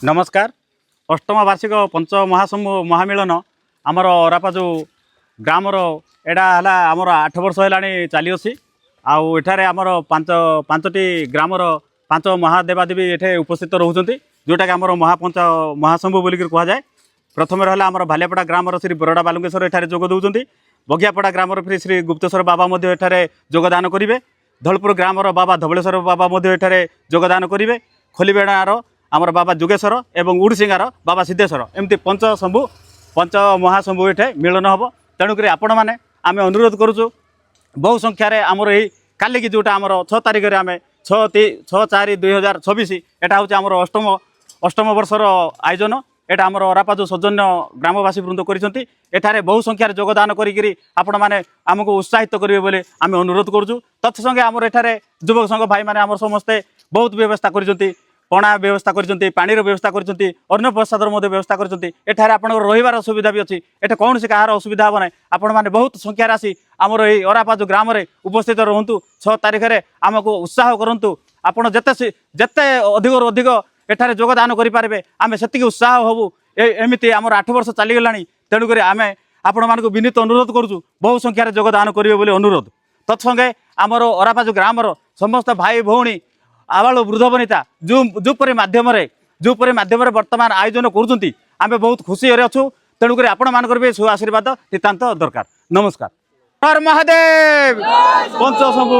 नमस्कार। अष्टम वार्षिक पंच महासमूह महामिलन आमर अरापाजु ग्रामर एटा है आमर 8 वर्ष है चली आठारे आमर पांचटी ग्रामर पांच महादेवादेवी ये उपस्थित रोचते जोटा कि आमर महापंच महासमूह बोलिक कहुए। प्रथम रहा आमर भालियापड़ा ग्रामर श्री बरड़ा बालुंकेश्वर एठारे जोग दौरान। बगियापड़ा ग्रामर फिर श्री गुप्तेश्वर बाबा एठारे जोगदान करेंगे। धौलपुर ग्रामर बाबा धवलेश्वर बाबा एठारे जोगदान करेंगे। खोलीबेड़ार आमर बाबा जोगेश्वर एवं उड़सिंगार बाबा सिद्धेश्वर एमती पंच महाशंभु ये मिलन हम। तेणुक आपण मैंने आम अनुरोध करुचु बहु संख्यार आमर यही काली की जोटा आमर 6 तारिख में आम 6/4/2026 एटा हूँ आमर अष्टम वर्षर आयोजन। एटा आमर अरापाजु सौजन्य ग्रामवासी वृंद कर बहु संख्यार योगदान करी आपण मैंने आमको उत्साहित करेंगे बोली आम अनुरोध करुचु। तत्संगे आमर एठारे युवक संघ भाई मैंने आमर समस्ते बहुत व्यवस्था कर पणा व्यवस्था कर पानीर व्यवस्था कर अन्न प्रसादर व्यवस्था कर आप रही सुविधा भी अच्छी। एट कौन से कहार असुविधा हे ना। आपण मैंने बहुत संख्यार आसी आमर यही अरापाजु ग्राम में उपस्थित रुहतु। 6 तारिख में आमको उत्साह करूँ। आपड़ जिते जिते अधिक अधिक एठारे योगदान करेंगे आम से उत्साह हबू। एमती आमर 8 वर्ष चलीगला। तेणुक आम आपण मानक विनीत अनुरोध करुँ बहु संख्यार योगदान करेंगे बोली अनुरोध। तत्संगे आमर अरापाजु ग्रामर समस्त भाई भौणी आबाल वृद्ध वनिता जोपरी माध्यम वर्तमान आयोजन करुँच आम बहुत खुशी अच्छू। तेणुक आपण मान भी सु आशीर्वाद नितांत दरकार। नमस्कार। हर महादेव पंच शंभु।